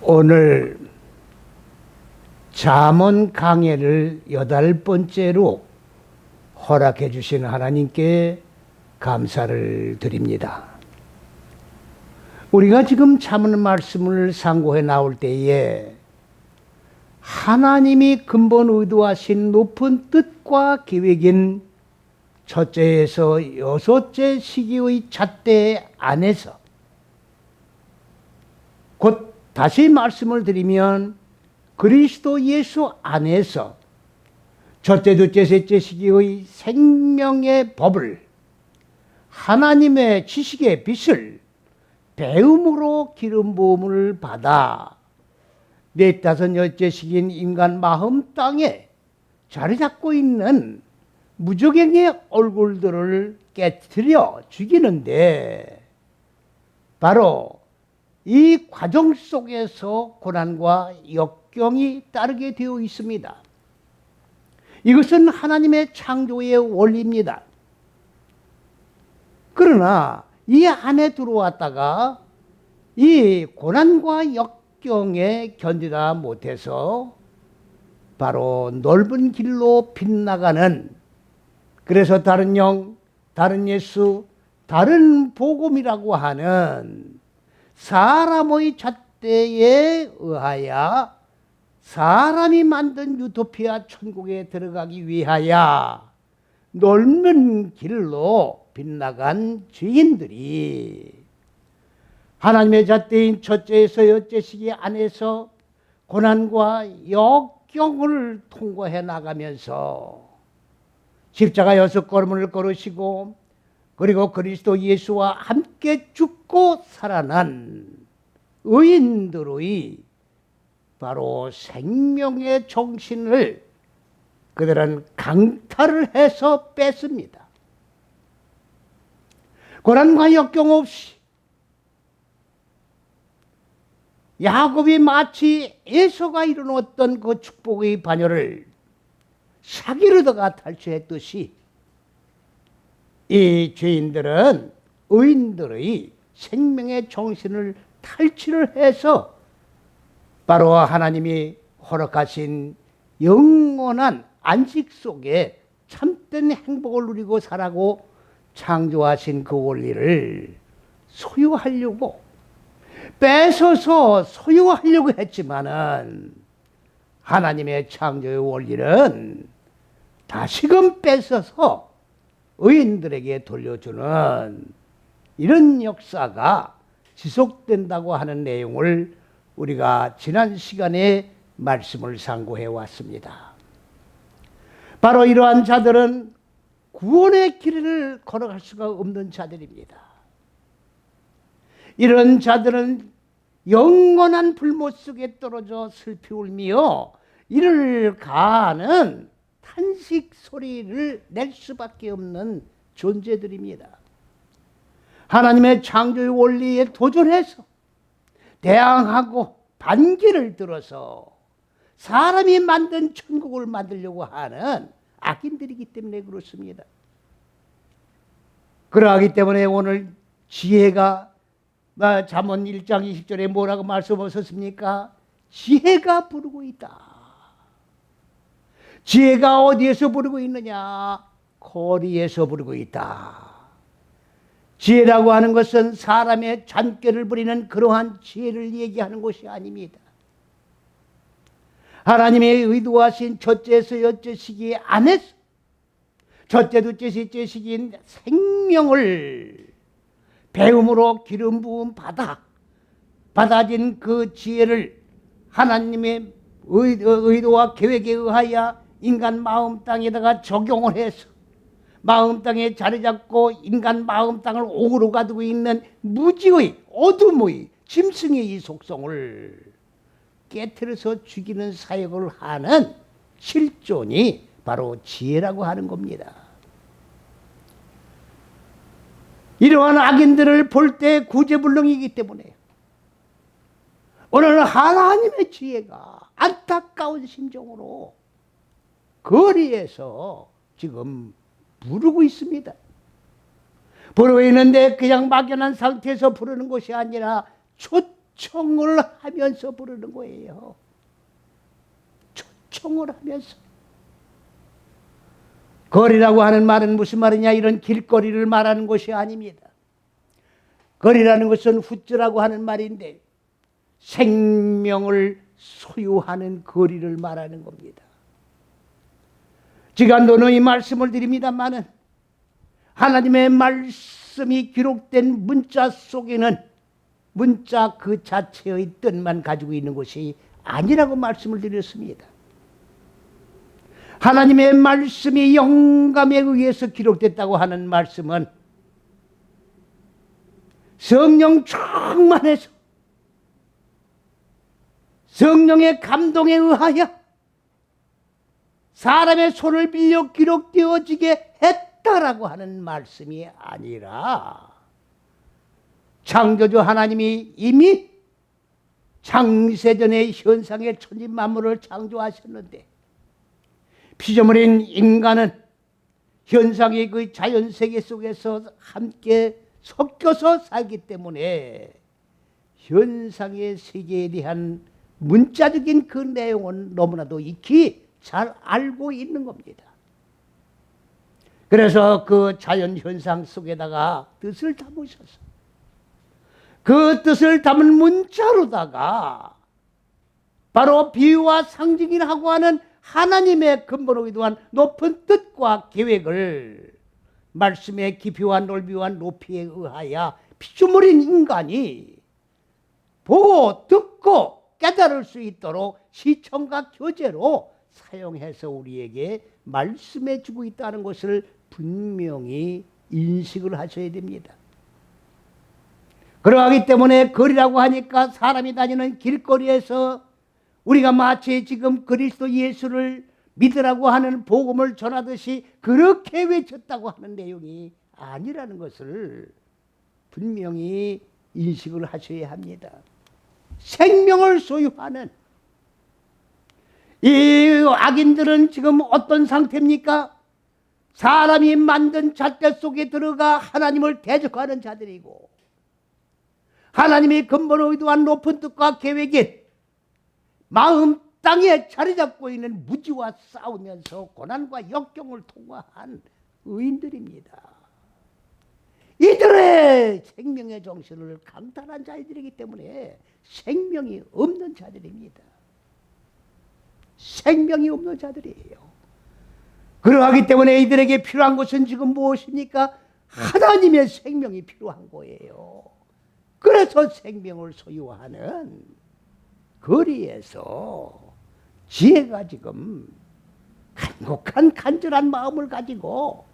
오늘 잠언 강해를 8번째로 허락해 주신 하나님께 감사를 드립니다. 우리가 지금 잠언 말씀을 상고해 나올 때에 하나님이 근본 의도하신 높은 뜻과 계획인 첫째에서 6째 시기의 잣대 안에서, 곧 다시 말씀을 드리면 그리스도 예수 안에서 첫째, 둘째, 셋째 시기의 생명의 법을, 하나님의 지식의 빛을 배움으로 기름 부음을 받아 넷, 다섯, 여섯째 시기인 인간 마음 땅에 자리 잡고 있는 무적행의 얼굴들을 깨트려 죽이는데, 바로 이 과정 속에서 고난과 역경이 따르게 되어 있습니다. 이것은 하나님의 창조의 원리입니다. 그러나 이 안에 들어왔다가 이 고난과 역경에 견디다 못해서 바로 넓은 길로 빗나가는, 그래서 다른 영, 다른 예수, 다른 복음이라고 하는 사람의 잣대에 의하여 사람이 만든 유토피아 천국에 들어가기 위하여 넓은 길로 빗나간 죄인들이 하나님의 잣대인 첫째에서 여섯째 시기 안에서 고난과 역경을 통과해 나가면서 십자가 6걸음을 걸으시고, 그리고 그리스도 예수와 함께 죽고 살아난 의인들의 바로 생명의 정신을 그들은 강탈을 해서 뺐습니다. 고난과 역경 없이 야곱이 마치 에서가 이뤄놓았던 그 축복의 반열을 사기르다가 탈취했듯이 이 죄인들은 의인들의 생명의 정신을 탈취를 해서 바로 하나님이 허락하신 영원한 안식 속에 참된 행복을 누리고 살아고 창조하신 그 원리를 소유하려고, 뺏어서 소유하려고 했지만은 하나님의 창조의 원리는 다시금 뺏어서 의인들에게 돌려주는 이런 역사가 지속된다고 하는 내용을 우리가 지난 시간에 말씀을 상고해 왔습니다. 바로 이러한 자들은 구원의 길을 걸어갈 수가 없는 자들입니다. 이런 자들은 영원한 불못 속에 떨어져 슬피 울며 이를 가하는 탄식 소리를 낼 수밖에 없는 존재들입니다. 하나님의 창조의 원리에 도전해서 대항하고 반기를 들어서 사람이 만든 천국을 만들려고 하는 악인들이기 때문에 그렇습니다. 그러하기 때문에 오늘 지혜가 잠언 1장 20절에 뭐라고 말씀하셨습니까? 지혜가 부르고 있다. 지혜가 어디에서 부르고 있느냐? 거리에서 부르고 있다. 지혜라고 하는 것은 사람의 잔꾀를 부리는 그러한 지혜를 얘기하는 것이 아닙니다. 하나님의 의도하신 첫째에서 여섯째 시기 안에서 첫째, 둘째, 셋째 시기인 생명을 배움으로 기름 부음 받아진 그 지혜를 하나님의 의도와 계획에 의하여 인간 마음 땅에다가 적용을 해서 마음 땅에 자리 잡고 인간 마음 땅을 옥으로 가두고 있는 무지의 어둠의 짐승의 이 속성을 깨트려서 죽이는 사역을 하는 실존이 바로 지혜라고 하는 겁니다. 이러한 악인들을 볼 때 구제불능이기 때문에 오늘 하나님의 지혜가 안타까운 심정으로 거리에서 지금 부르고 있습니다. 부르고 있는데 그냥 막연한 상태에서 부르는 것이 아니라 초청을 하면서 부르는 거예요. 초청을 하면서. 거리라고 하는 말은 무슨 말이냐? 이런 길거리를 말하는 것이 아닙니다. 거리라는 것은 훗즈라고 하는 말인데 생명을 소유하는 거리를 말하는 겁니다. 제가 노노이 말씀을 드립니다마는 하나님의 말씀이 기록된 문자 속에는 문자 그 자체의 뜻만 가지고 있는 것이 아니라고 말씀을 드렸습니다. 하나님의 말씀이 영감에 의해서 기록됐다고 하는 말씀은 성령 충만해서 성령의 감동에 의하여 사람의 손을 빌려 기록되어지게 했다라고 하는 말씀이 아니라 창조주 하나님이 이미 창세전의 현상의 천지 만물을 창조하셨는데 피조물인 인간은 현상의 그 자연세계 속에서 함께 섞여서 살기 때문에 현상의 세계에 대한 문자적인 그 내용은 너무나도 익히 잘 알고 있는 겁니다. 그래서 그 자연현상 속에다가 뜻을 담으셔서 그 뜻을 담은 문자로다가 바로 비유와 상징이라고 하는 하나님의 근본으로 이동한 높은 뜻과 계획을 말씀의 깊이와 넓이와 높이에 의하여 피조물인 인간이 보고 듣고 깨달을 수 있도록 시청과 교재로 사용해서 우리에게 말씀해 주고 있다는 것을 분명히 인식을 하셔야 됩니다. 그러하기 때문에 거리라고 하니까 사람이 다니는 길거리에서 우리가 마치 지금 그리스도 예수를 믿으라고 하는 복음을 전하듯이 그렇게 외쳤다고 하는 내용이 아니라는 것을 분명히 인식을 하셔야 합니다. 생명을 소유하는 이 악인들은 지금 어떤 상태입니까? 사람이 만든 잣대 속에 들어가 하나님을 대적하는 자들이고 하나님이 근본으로 의도한 높은 뜻과 계획인 마음 땅에 자리 잡고 있는 무지와 싸우면서 고난과 역경을 통과한 의인들입니다. 이들의 생명의 정신을 강탈한 자들이기 때문에 생명이 없는 자들입니다. 생명이 없는 자들이에요. 그러하기 때문에 이들에게 필요한 것은 지금 무엇입니까? 하나님의 생명이 필요한 거예요. 그래서 생명을 소유하는 거리에서 지혜가 지금 간곡한 간절한 마음을 가지고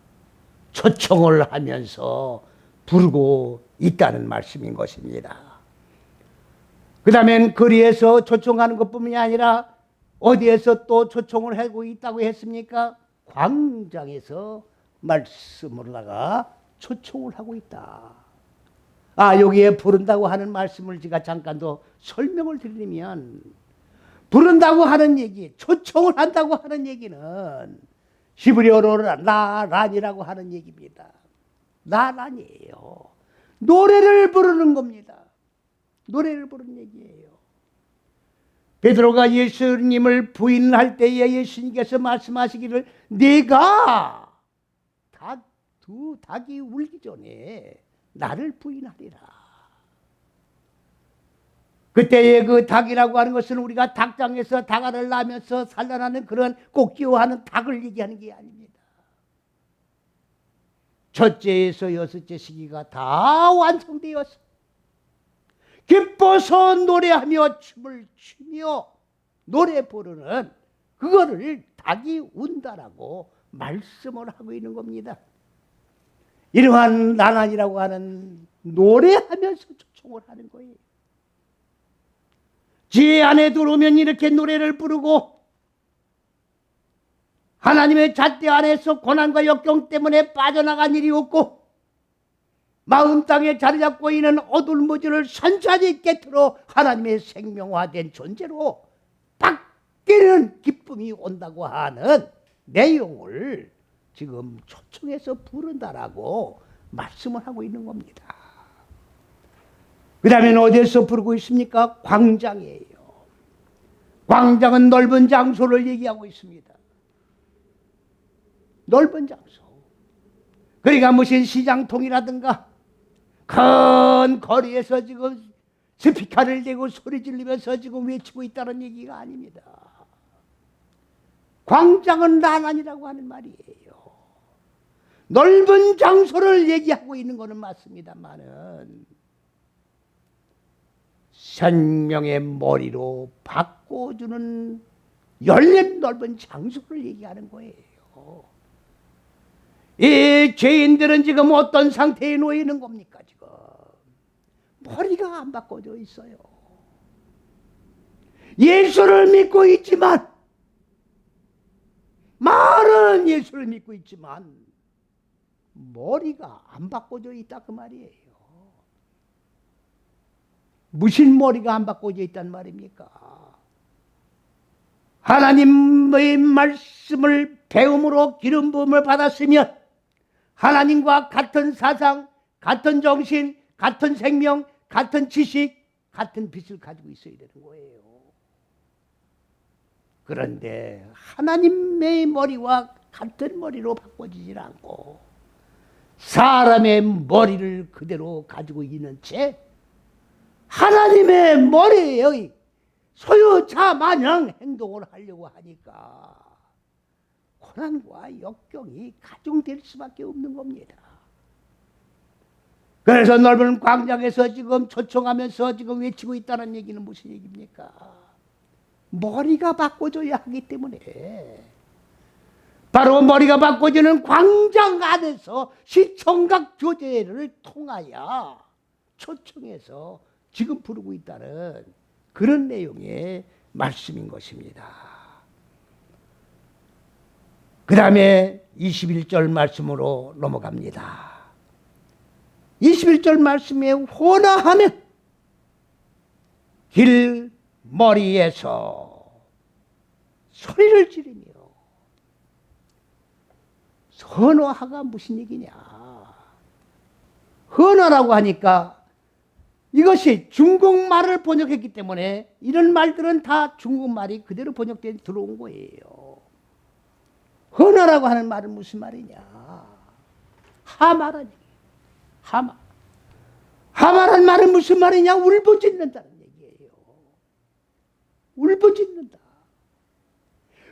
초청을 하면서 부르고 있다는 말씀인 것입니다. 그 다음엔 거리에서 초청하는 것뿐만이 아니라 어디에서 또 초청을 하고 있다고 했습니까? 광장에서 말씀으로다가 초청을 하고 있다. 여기에 부른다고 하는 말씀을 제가 잠깐 더 설명을 드리면 부른다고 하는 얘기, 초청을 한다고 하는 얘기는 히브리어로 라란이라고 하는 얘기입니다. 라란이에요. 노래를 부르는 겁니다. 노래를 부르는 얘기예요. 베드로가 예수님을 부인할 때에 예수님께서 말씀하시기를 네가 닭이 울기 전에 나를 부인하리라. 그때의 그 닭이라고 하는 것은 우리가 닭장에서 닭알을 낳으면서 산란하는 그런 꼭지어하는 닭을 얘기하는 게 아닙니다. 첫째에서 여섯째 시기가 다 완성되어서 기뻐서 노래하며 춤을 추며 노래 부르는 그거를 닭이 운다라고 말씀을 하고 있는 겁니다. 이러한 나난이라고 하는 노래하면서 초청을 하는 거예요. 지혜 안에 들어오면 이렇게 노래를 부르고 하나님의 잣대 안에서 고난과 역경 때문에 빠져나간 일이 없고 마음 땅에 자리 잡고 있는 어둘무지를 선사히 깨트려 하나님의 생명화된 존재로 바뀌는 기쁨이 온다고 하는 내용을 지금 초청해서 부른다라고 말씀을 하고 있는 겁니다. 그 다음에 어디에서 부르고 있습니까? 광장이에요. 광장은 넓은 장소를 얘기하고 있습니다. 넓은 장소. 그러니까 무슨 시장통이라든가 큰 거리에서 지금 스피커를 대고 소리 지르면서 지금 외치고 있다는 얘기가 아닙니다. 광장은 나란이라고 하는 말이에요. 넓은 장소를 얘기하고 있는 것은 맞습니다만은 생명의 머리로 바꿔주는 열린 넓은 장소를 얘기하는 거예요. 이 죄인들은 지금 어떤 상태에 놓여 있는 겁니까? 지금 머리가 안 바꿔져 있어요. 예수를 믿고 있지만, 많은 예수를 믿고 있지만 머리가 안 바꿔져 있다 그 말이에요. 무슨 머리가 안 바꿔져 있단 말입니까? 하나님의 말씀을 배움으로 기름 부음을 받았으면 하나님과 같은 사상, 같은 정신, 같은 생명, 같은 지식, 같은 빛을 가지고 있어야 되는 거예요. 그런데 하나님의 머리와 같은 머리로 바꿔지질 않고 사람의 머리를 그대로 가지고 있는 채 하나님의 머리의 소유자 마냥 행동을 하려고 하니까 고난과 역경이 가중될 수밖에 없는 겁니다. 그래서 넓은 광장에서 지금 초청하면서 지금 외치고 있다는 얘기는 무슨 얘기입니까? 머리가 바꿔줘야 하기 때문에 바로 머리가 바꿔지는 광장 안에서 시청각 교제를 통하여 초청해서 지금 부르고 있다는 그런 내용의 말씀인 것입니다. 그 다음에 21절 말씀으로 넘어갑니다. 21절 말씀에 호나하면 길머리에서 소리를 지르며, 헌화가 무슨 얘기냐? 헌화라고 하니까 이것이 중국말을 번역했기 때문에 이런 말들은 다 중국말이 그대로 번역돼 들어온 거예요. 헌화라고 하는 말은 무슨 말이냐? 하마라는 얘기예요. 하마란 말은 무슨 말이냐? 울부짖는다는 얘기예요. 울부짖는다.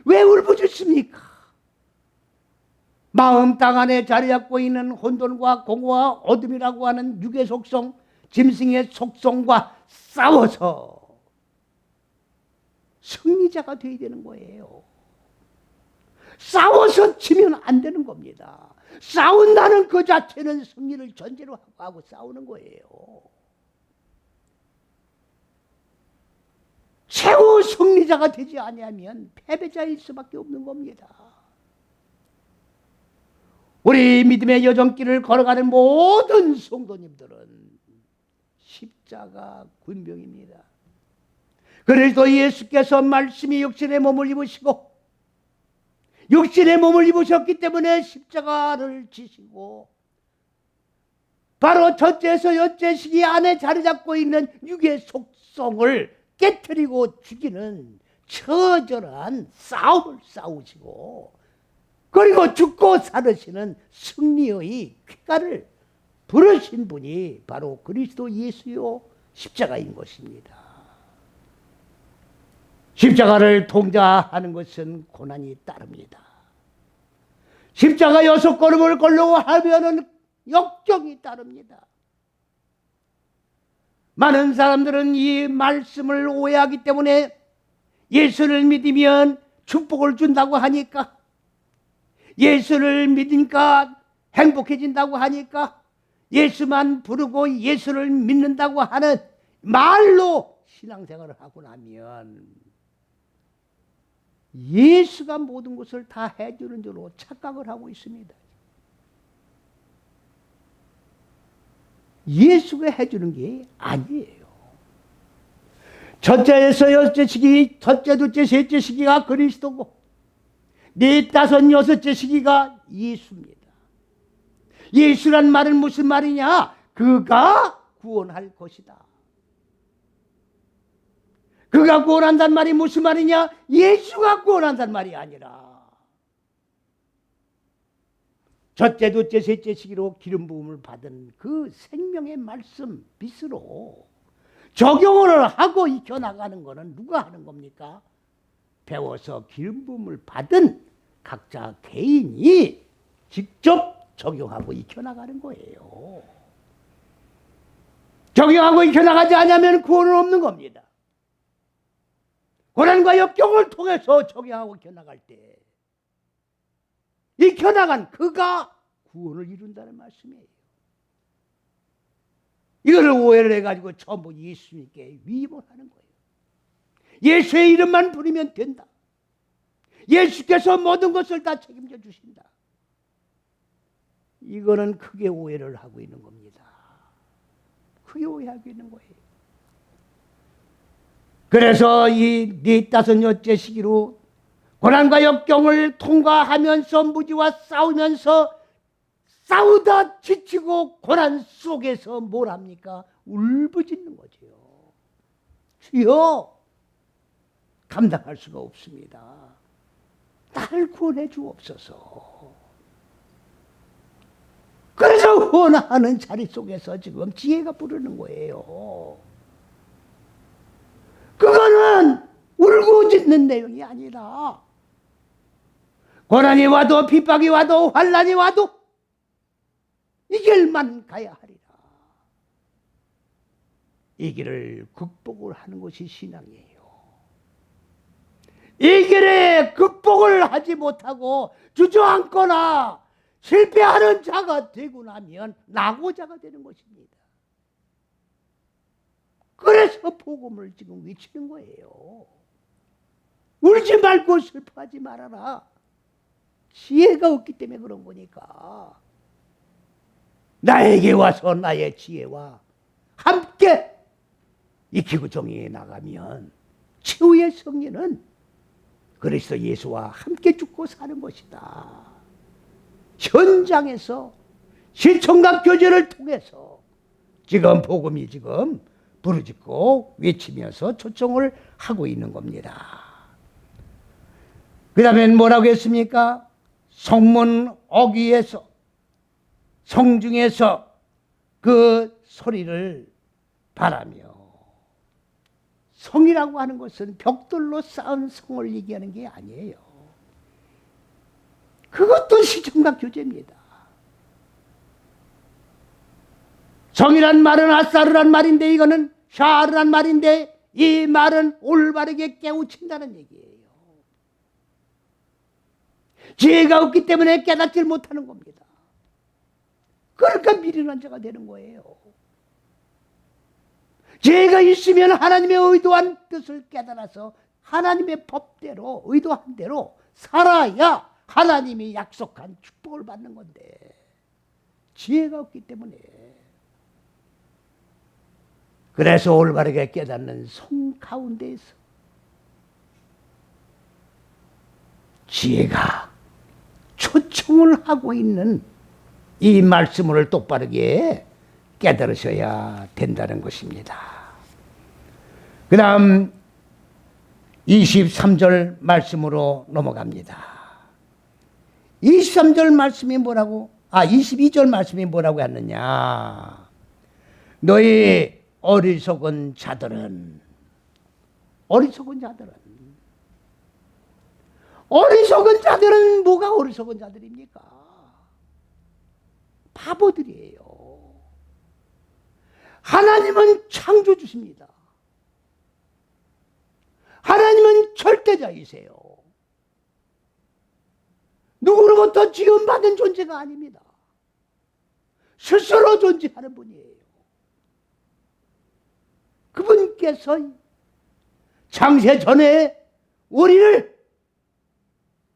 왜 울부짖습니까? 마음 땅 안에 자리 잡고 있는 혼돈과 공허와 어둠이라고 하는 육의 속성, 짐승의 속성과 싸워서 승리자가 되어야 되는 거예요. 싸워서 지면 안 되는 겁니다. 싸운다는 그 자체는 승리를 전제로 하고 싸우는 거예요. 최후 승리자가 되지 아니하면 패배자일 수밖에 없는 겁니다. 우리 믿음의 여정길을 걸어가는 모든 성도님들은 십자가 군병입니다. 그래서 예수께서 말씀이 육신의 몸을 입으시고 육신의 몸을 입으셨기 때문에 십자가를 지시고 바로 첫째에서 여째 시기 안에 자리 잡고 있는 육의 속성을 깨트리고 죽이는 처절한 싸움을 싸우시고 그리고 죽고 살으시는 승리의 쾌가를 부르신 분이 바로 그리스도 예수요 십자가인 것입니다. 십자가를 통자하는 것은 고난이 따릅니다. 십자가 6걸음을 걸려고 하면은 역경이 따릅니다. 많은 사람들은 이 말씀을 오해하기 때문에 예수를 믿으면 축복을 준다고 하니까, 예수를 믿으니까 행복해진다고 하니까, 예수만 부르고 예수를 믿는다고 하는 말로 신앙생활을 하고 나면 예수가 모든 것을 다 해주는 줄로 착각을 하고 있습니다. 예수가 해주는 게 아니에요. 첫째에서 여섯째 시기, 첫째, 둘째, 셋째 시기가 그리스도고 넷, 다섯, 여섯째 시기가 예수입니다. 예수란 말은 무슨 말이냐? 그가 구원할 것이다. 그가 구원한단 말이 무슨 말이냐? 예수가 구원한단 말이 아니라 첫째, 둘째, 셋째 시기로 기름 부음을 받은 그 생명의 말씀 빛으로 적용을 하고 익혀나가는 것은 누가 하는 겁니까? 배워서 기름 부음을 받은 각자 개인이 직접 적용하고 익혀나가는 거예요. 적용하고 익혀나가지 않으면 구원은 없는 겁니다. 고난과 역경을 통해서 적용하고 익혀나갈 때 익혀나간 그가 구원을 이룬다는 말씀이에요. 이거를 오해를 해가지고 전부 예수님께 위임을 하는 거예요. 예수의 이름만 부르면 된다. 예수께서 모든 것을 다 책임져 주신다. 이거는 크게 오해를 하고 있는 겁니다. 크게 오해하고 있는 거예요. 그래서 이 넷다섯 여째 시기로 고난과 역경을 통과하면서 무지와 싸우면서 싸우다 지치고 고난 속에서 뭘 합니까? 울부짖는 거죠. 주여, 감당할 수가 없습니다. 나를 구원해 주옵소서. 그래서 원하는 자리 속에서 지금 지혜가 부르는 거예요. 그거는 울고짖는 내용이 아니라 고난이 와도 핍박이 와도 환난이 와도 이 길만 가야 하리라. 이 길을 극복을 하는 것이 신앙이에요. 이 길에 극복을 하지 못하고 주저앉거나 실패하는 자가 되고 나면 낙오자가 되는 것입니다. 그래서 복음을 지금 외치는 거예요. 울지 말고 슬퍼하지 말아라. 지혜가 없기 때문에 그런 거니까. 나에게 와서 나의 지혜와 함께 익히고 정의해 나가면 최후의 승리는 그리스도 예수와 함께 죽고 사는 것이다. 현장에서 시청각 교제를 통해서 지금 복음이 지금 부르짖고 외치면서 초청을 하고 있는 겁니다. 그 다음에 뭐라고 했습니까? 성문 어귀에서 성중에서 그 소리를 바라며. 성이라고 하는 것은 벽돌로 쌓은 성을 얘기하는 게 아니에요. 그것도 시청각 교제입니다. 성이란 말은 아사르란 말인데 이거는 샤르란 말인데 이 말은 올바르게 깨우친다는 얘기예요. 지혜가 없기 때문에 깨닫지 못하는 겁니다. 그러니까 미련한 자가 되는 거예요. 지혜가 있으면 하나님의 의도한 뜻을 깨달아서 하나님의 법대로 의도한 대로 살아야 하나님이 약속한 축복을 받는 건데 지혜가 없기 때문에. 그래서 올바르게 깨닫는 성 가운데에서 지혜가 초청을 하고 있는 이 말씀을 똑바르게 깨달으셔야 된다는 것입니다. 그 다음 23절 말씀으로 넘어갑니다. 23절 말씀이 뭐라고? 22절 말씀이 뭐라고 했느냐? 너희 어리석은 자들은 뭐가 어리석은 자들입니까? 바보들이에요. 하나님은 창조주십니다. 하나님은 절대자이세요. 누구로부터 지원받은 존재가 아닙니다. 스스로 존재하는 분이에요. 그분께서 창세 전에 우리를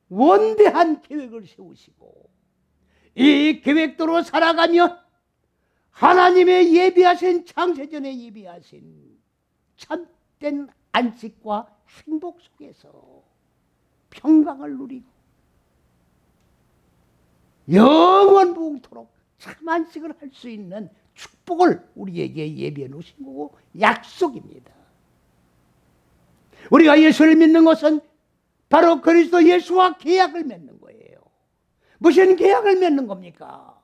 원대한 계획을 세우시고 이 계획대로 살아가며 하나님의 예비하신 창세전에 예비하신 참된 안식과 행복 속에서 평강을 누리고 영원무궁토록 참 안식을 할 수 있는 축복을 우리에게 예비해 놓으신 거고 약속입니다. 우리가 예수를 믿는 것은 바로 그리스도 예수와 계약을 맺는 거예요. 무슨 계약을 맺는 겁니까?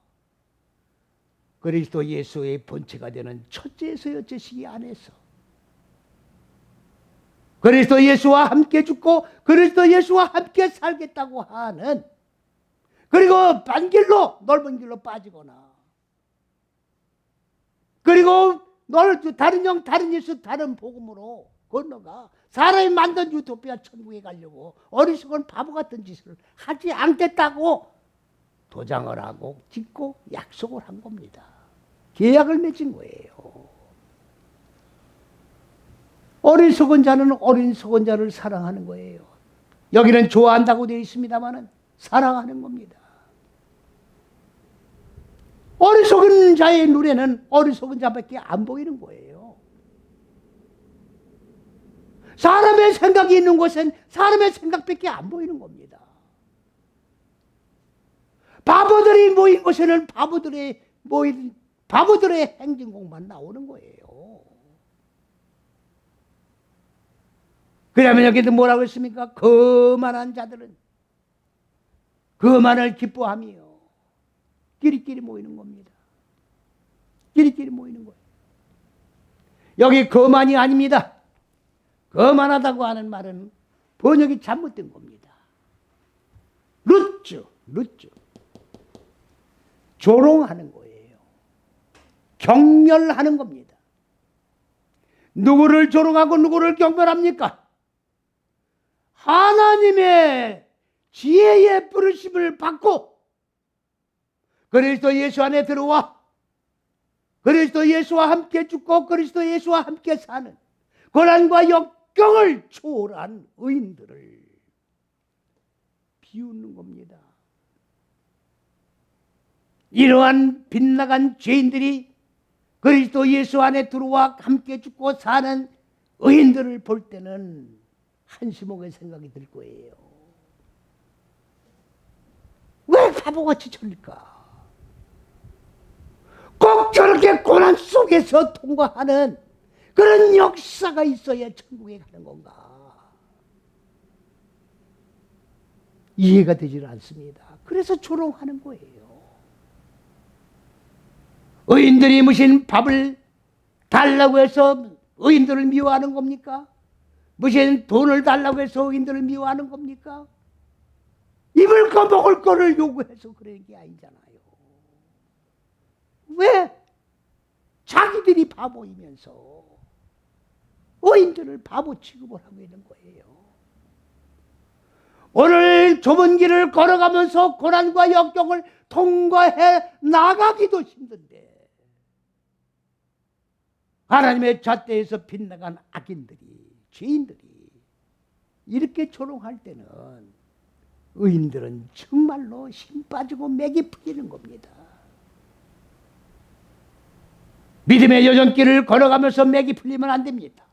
그리스도 예수의 본체가 되는 첫째에서 여째시기 안에서 그리스도 예수와 함께 죽고 그리스도 예수와 함께 살겠다고 하는, 그리고 반길로 넓은 길로 빠지거나, 그리고 다른 영 다른 예수 다른 복음으로 건너가 사람이 만든 유토피아 천국에 가려고 어리석은 바보 같은 짓을 하지 않겠다고 도장을 하고 짓고 약속을 한 겁니다. 계약을 맺은 거예요. 어리석은 자는 어리석은 자를 사랑하는 거예요. 여기는 좋아한다고 되어 있습니다만 사랑하는 겁니다. 어리석은 자의 눈에는 어리석은 자밖에 안 보이는 거예요. 사람의 생각이 있는 곳엔 사람의 생각밖에 안 보이는 겁니다. 바보들이 모인 곳에는 바보들의 행진곡만 나오는 거예요. 그러면 여기도 뭐라고 했습니까? 거만한 자들은 거만을 기뻐하며 끼리끼리 모이는 겁니다. 끼리끼리 모이는 거예요. 여기 거만이 아닙니다. 거만하다고 하는 말은 번역이 잘못된 겁니다. 루츠. 조롱하는 거예요. 경멸하는 겁니다. 누구를 조롱하고 누구를 경멸합니까? 하나님의 지혜의 부르심을 받고 그리스도 예수 안에 들어와 그리스도 예수와 함께 죽고 그리스도 예수와 함께 사는 고난과 역경을 초월한 의인들을 비웃는 겁니다. 이러한 빗나간 죄인들이 그리스도 예수 안에 들어와 함께 죽고 사는 의인들을 볼 때는 한시목의 생각이 들 거예요. 왜 바보같이 저릴까? 꼭 저렇게 고난 속에서 통과하는 그런 역사가 있어야 천국에 가는 건가? 이해가 되질 않습니다. 그래서 조롱하는 거예요. 의인들이 무슨 밥을 달라고 해서 의인들을 미워하는 겁니까? 무슨 돈을 달라고 해서 의인들을 미워하는 겁니까? 입을 거 먹을 거를 요구해서 그런 게 아니잖아요. 왜? 자기들이 바보이면서 의인들을 바보 취급을 하고 있는 거예요. 오늘 좁은 길을 걸어가면서 고난과 역경을 통과해 나가기도 힘든데 하나님의 잣대에서 빗나간 악인들이, 죄인들이 이렇게 조롱할 때는 의인들은 정말로 힘 빠지고 맥이 풀리는 겁니다. 믿음의 여정길을 걸어가면서 맥이 풀리면 안 됩니다.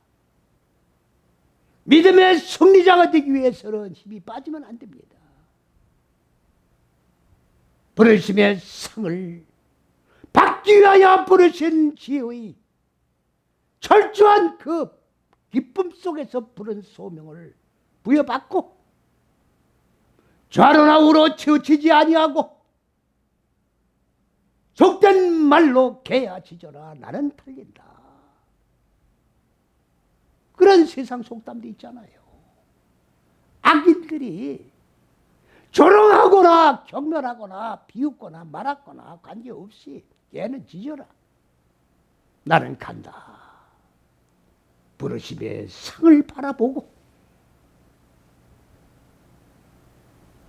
믿음의 승리자가 되기 위해서는 힘이 빠지면 안 됩니다. 부르심의 상을 받기 위하여 부르신 지의 철저한 그 기쁨 속에서 부른 소명을 부여받고 좌로나 우로 치우치지 아니하고 속된 말로 개야 짖어라 나는 팔린다. 그런 세상 속담도 있잖아요. 악인들이 조롱하거나 경멸하거나 비웃거나 말았거나 관계없이 걔는 짖어라 나는 간다. 부르심의 상을 바라보고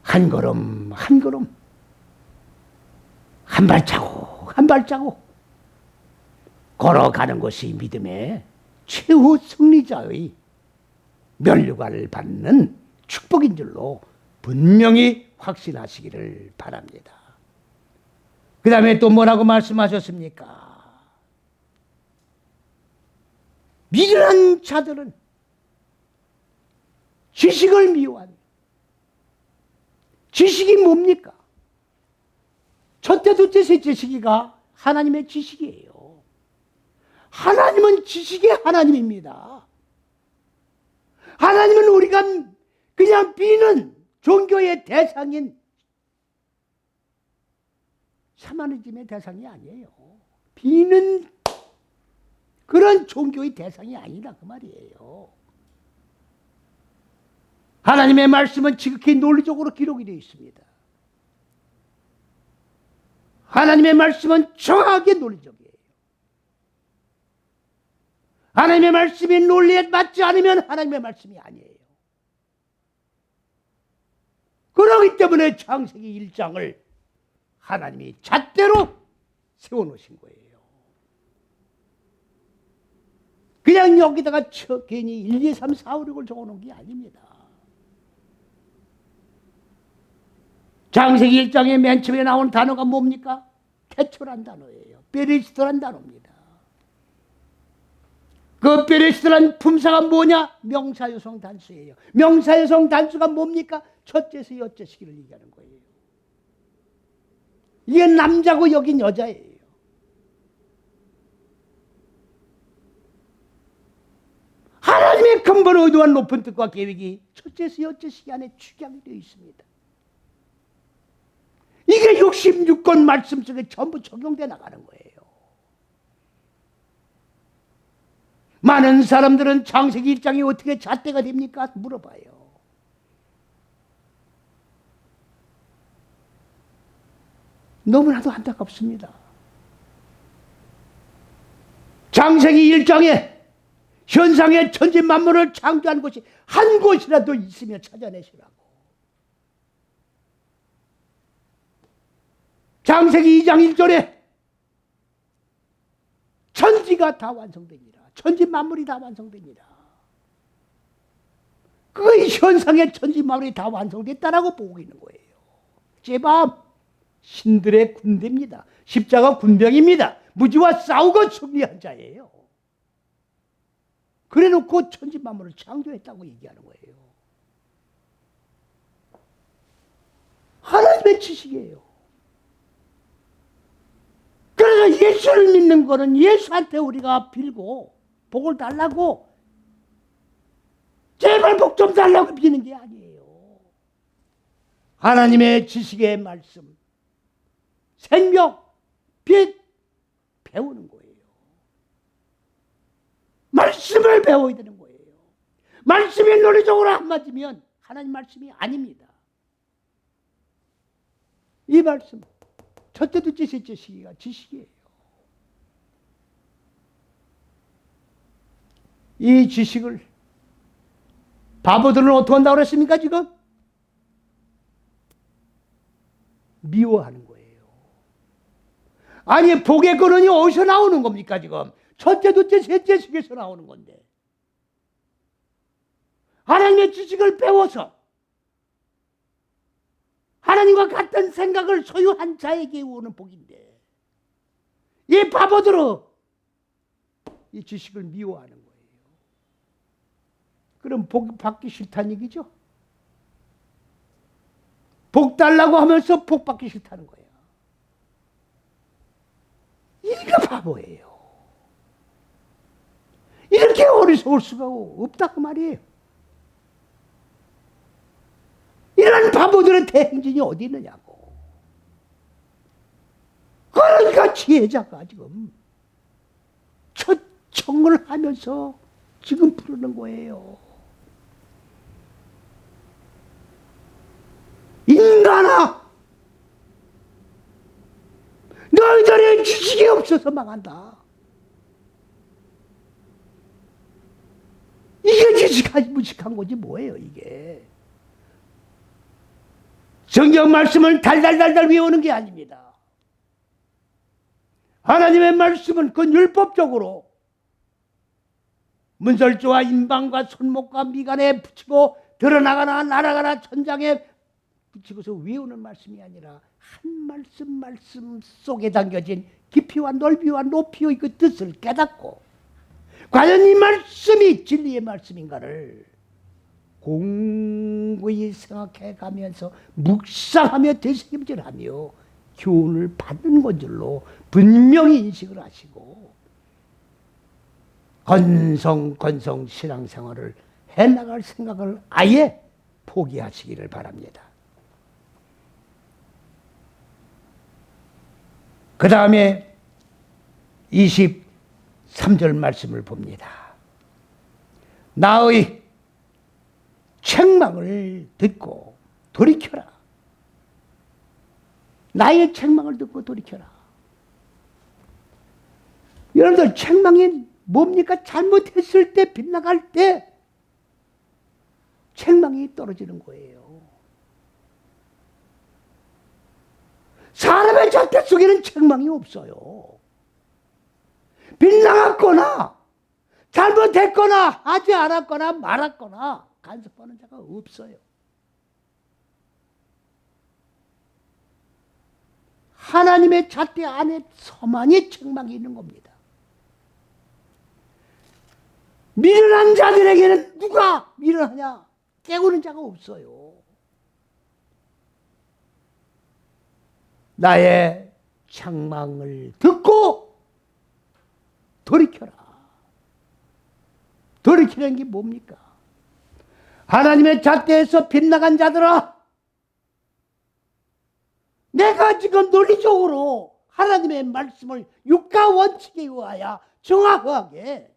한 걸음 한 걸음 한 발자국 한 발자국 걸어가는 것이 믿음의 최후 승리자의 면류관을 받는 축복인 줄로 분명히 확신하시기를 바랍니다. 그 다음에 또 뭐라고 말씀하셨습니까? 미련한 자들은 지식을 미워하는. 지식이 뭡니까? 첫째, 둘째, 셋째 시기가 하나님의 지식이에요. 하나님은 지식의 하나님입니다. 하나님은 우리가 그냥 비는 종교의 대상인 샤머니즘의 대상이 아니에요. 비는 그런 종교의 대상이 아니다 그 말이에요. 하나님의 말씀은 지극히 논리적으로 기록이 되어 있습니다. 하나님의 말씀은 정확하게 논리적이에요. 하나님의 말씀이 논리에 맞지 않으면 하나님의 말씀이 아니에요. 그렇기 때문에 창세기 1장을 하나님이 잣대로 세워놓으신 거예요. 그냥 여기다가 괜히 1, 2, 3, 4, 5, 6을 적어놓은 게 아닙니다. 창세기 1장에 맨 처음에 나온 단어가 뭡니까? 태초란 단어예요. 베레시트란 단어입니다. 그 베레시트란 품사가 뭐냐? 명사여성 단수예요. 명사여성 단수가 뭡니까? 첫째에서 여째시기를 얘기하는 거예요. 이게 남자고 여긴 여자예요. 하나님의 근본 의도한 높은 뜻과 계획이 첫째에서 여째시기 안에 축약이 되어 있습니다. 이게 66권 말씀 속에 전부 적용돼 나가는 거예요. 많은 사람들은 창세기 1장이 어떻게 잣대가 됩니까? 물어봐요. 너무나도 안타깝습니다. 창세기 1장에 현상의 천지 만물을 창조한 곳이 한 곳이라도 있으면 찾아내시라고. 창세기 2장 1절에 천지가 다 완성됩니다. 천지 만물이 다 완성됩니다. 그 현상의 천지 만물이 다 완성됐다라고 보고 있는 거예요. 제밤 신들의 군대입니다. 십자가 군병입니다. 무지와 싸우고 승리한 자예요. 그래놓고 천지 만물을 창조했다고 얘기하는 거예요. 하나님의 지식이에요. 그래서 예수를 믿는 거는 예수한테 우리가 빌고 복을 달라고 제발 복 좀 달라고 비는 게 아니에요. 하나님의 지식의 말씀, 생명, 빛 배우는 거예요. 말씀을 배워야 되는 거예요. 말씀이 논리적으로 안 맞으면 하나님 말씀이 아닙니다. 이 말씀 첫째, 둘째, 셋째 시기가 지식이에요. 이 지식을 바보들은 어떻게 한다고 그랬습니까 지금? 미워하는 거예요. 아니 복의 근원이 어디서 나오는 겁니까 지금? 첫째, 둘째, 셋째 시기에서 나오는 건데 하나님의 지식을 배워서 하나님과 같은 생각을 소유한 자에게 오는 복인데 이 바보들은 이 지식을 미워하는 거예요. 그럼 복 받기 싫다는 얘기죠. 복 달라고 하면서 복 받기 싫다는 거예요. 이게 바보예요. 이렇게 어리석을 수가 없다 그 말이에요. 이런 바보들의 대행진이 어디 있느냐고. 그러니까 지혜자가 지금 초청을 하면서 지금 부르는 거예요. 인간아, 너희들의 지식이 없어서 망한다. 이게 지식하지 무식한 거지 뭐예요 이게. 성경 말씀을 달달달달 외우는 게 아닙니다. 하나님의 말씀은 그 율법적으로 문설주와 인방과 손목과 미간에 붙이고 드러나가나 날아가나 천장에 붙이고서 외우는 말씀이 아니라 한 말씀 속에 담겨진 깊이와 넓이와 높이의 그 뜻을 깨닫고 과연 이 말씀이 진리의 말씀인가를 공부히 생각해 가면서 묵상하며 되새김질하며 교훈을 받는 건 줄로 분명히 인식을 하시고 건성 신앙생활을 해나갈 생각을 아예 포기하시기를 바랍니다. 그 다음에 23절 말씀을 봅니다. 나의 책망을 듣고 돌이켜라. 나의 책망을 듣고 돌이켜라. 여러분들, 책망이 뭡니까? 잘못했을 때, 빗나갈 때 책망이 떨어지는 거예요. 사람의 잣대 속에는 책망이 없어요. 빗나갔거나 잘못했거나 하지 않았거나 말았거나 간섭하는 자가 없어요. 하나님의 잣대 안에서만이 책망이 있는 겁니다. 미련한 자들에게는 누가 미련하냐? 깨우는 자가 없어요. 나의 책망을 듣고 돌이켜라. 돌이키는 게 뭡니까? 하나님의 잣대에서 빗나간 자들아, 내가 지금 논리적으로 하나님의 말씀을 육가 원칙에 의하여 정확하게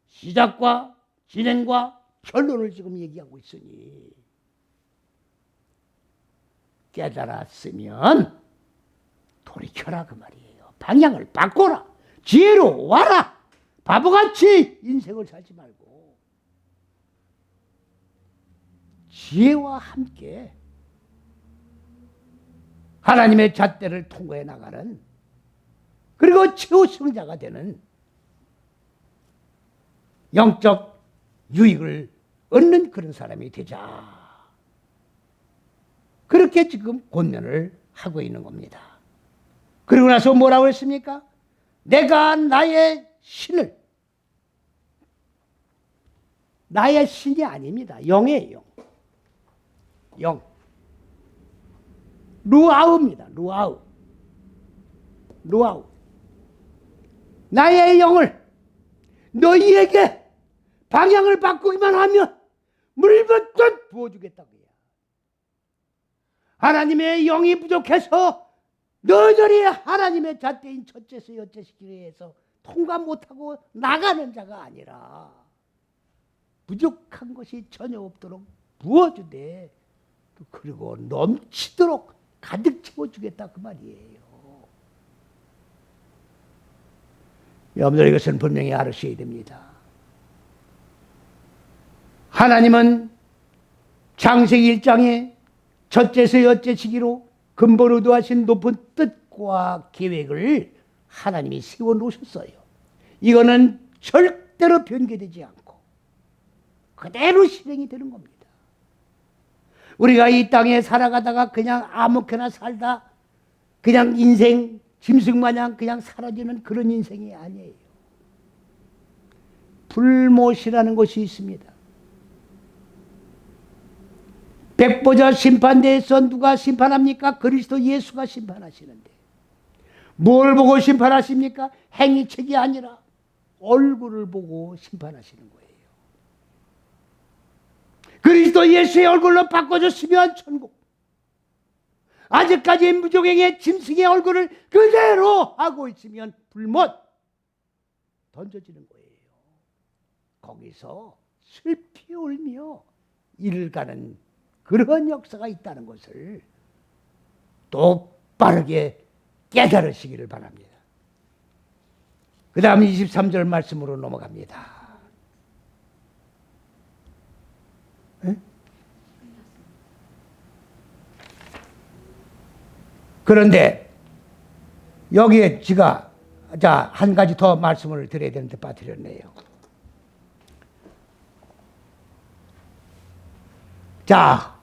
시작과 진행과 결론을 지금 얘기하고 있으니 깨달았으면 돌이켜라 그 말이에요. 방향을 바꿔라. 지혜로 와라. 바보같이 인생을 살지 말고 지혜와 함께 하나님의 잣대를 통과해 나가는, 그리고 최후 승자가 되는 영적 유익을 얻는 그런 사람이 되자. 그렇게 지금 권면을 하고 있는 겁니다. 그리고 나서 뭐라고 했습니까? 내가 나의 신을, 나의 신이 아닙니다. 영이에요. 영. 루아우입니다. 루아우. 루아우. 나의 영을 너희에게 방향을 바꾸기만 하면 물붓듯 부어주겠다고요. 하나님의 영이 부족해서 너희들이 하나님의 잣대인 첫째서 여째시키기 위해서 통과 못하고 나가는 자가 아니라 부족한 것이 전혀 없도록 부어주되, 그리고 넘치도록 가득 채워주겠다 그 말이에요. 여러분들, 이것은 분명히 알으셔야 됩니다. 하나님은 창세기 1장에 첫째서 여째 시기로 근본 의도하신 높은 뜻과 계획을 하나님이 세워놓으셨어요. 이거는 절대로 변개되지 않고 그대로 실행이 되는 겁니다. 우리가 이 땅에 살아가다가 그냥 아무렇게나 살다 그냥 인생 짐승마냥 그냥 사라지는 그런 인생이 아니에요. 불못이라는 것이 있습니다. 백보자 심판대에서 누가 심판합니까? 그리스도 예수가 심판하시는데 뭘 보고 심판하십니까? 행위책이 아니라 얼굴을 보고 심판하시는 거예요. 그리스도 예수의 얼굴로 바꿔줬으면 천국, 아직까지 무종행의 짐승의 얼굴을 그대로 하고 있으면 불못 던져지는 거예요. 거기서 슬피 울며 이를 가는 그런 역사가 있다는 것을 똑바르게 깨달으시기를 바랍니다. 그 다음 23절 말씀으로 넘어갑니다. 에? 그런데 여기에 제가 한 가지 더 말씀을 드려야 되는데 빠뜨렸네요. 자,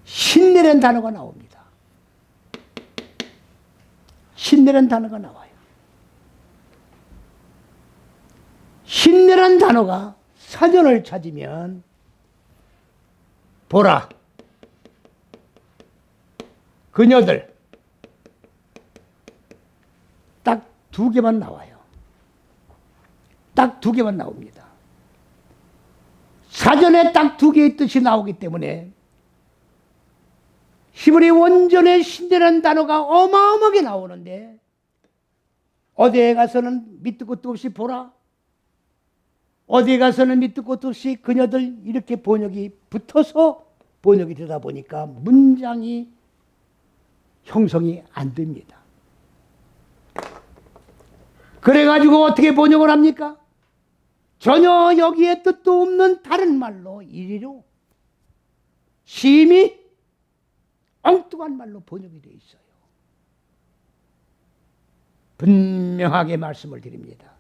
신내라는 단어가 나옵니다. 신내라는 단어가 나와요. 신내라는 단어가 사전을 찾으면 보라, 그녀들 딱 두 개만 나와요. 딱 두 개만 나옵니다. 사전에 딱 두 개의 뜻이 나오기 때문에 히브리 원전에 신대라는 단어가 어마어마하게 나오는데 어디에 가서는 밑도 끝도 없이 보라, 어디에 가서는 밑도 끝도 없이 그녀들, 이렇게 번역이 붙어서 번역이 되다 보니까 문장이 형성이 안 됩니다. 그래가지고 어떻게 번역을 합니까? 전혀 여기에 뜻도 없는 다른 말로 이리로 심히 엉뚱한 말로 번역이 되어 있어요. 분명하게 말씀을 드립니다.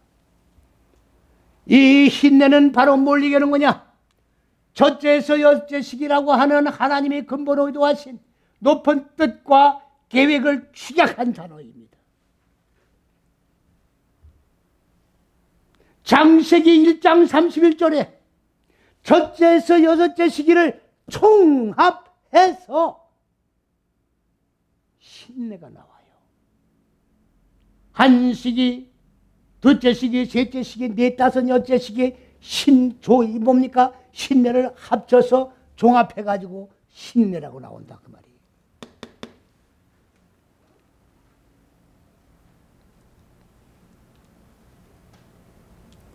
이 흰내는 바로 뭘 얘기하는 거냐? 첫째에서 여섯째식이라고 하는 하나님의 근본 의도하신 높은 뜻과 계획을 축약한 단어입니다. 창세기 1장 31절에 첫째에서 여섯째 시기를 총합해서 신내가 나와요. 한 시기, 둘째 시기, 셋째 시기, 넷, 다섯, 여섯째 시기 신조이 뭡니까? 신내를 합쳐서 종합해가지고 신내라고 나온다 그 말이에요.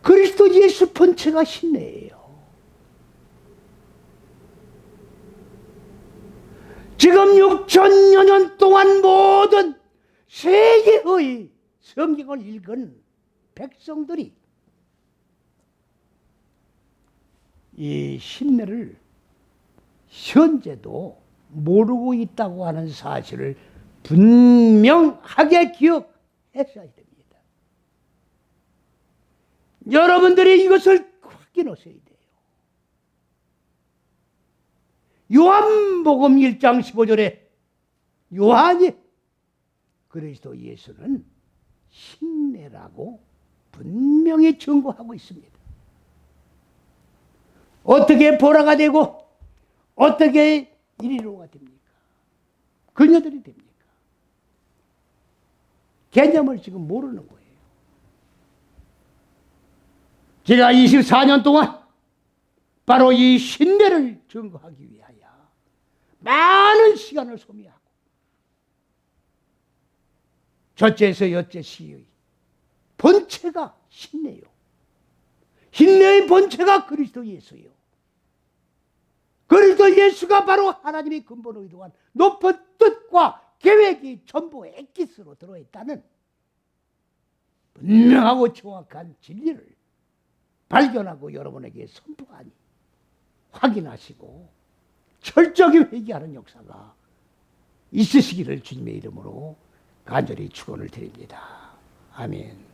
그리스도 예수 본체가 신내예요. 지금 6천여 년 동안 모든 세계의 성경을 읽은 백성들이 이 신내를 현재도 모르고 있다고 하는 사실을 분명하게 기억하셔야 됩니다. 여러분들이 이것을 확인하셔야 돼요. 요한복음 1장 15절에 요한이 그리스도 예수는 신내라고 분명히 증거하고 있습니다. 어떻게 보라가 되고 어떻게 이리로가 됩니까? 그녀들이 됩니까? 개념을 지금 모르는 거예요. 제가 24년 동안 바로 이 신내를 증거하기 위하여 많은 시간을 소비하고 첫째에서 여섯째 시의 본체가 신내요. 신내의 본체가 그리스도 예수요. 그리스도 예수가 바로 하나님의 근본 의도한 높은 뜻과 계획이 전부 엑기스로 들어있다는 분명하고 정확한 진리를 발견하고 여러분에게 선포하니 확인하시고 철저히 회개하는 역사가 있으시기를 주님의 이름으로 간절히 축원을 드립니다. 아멘.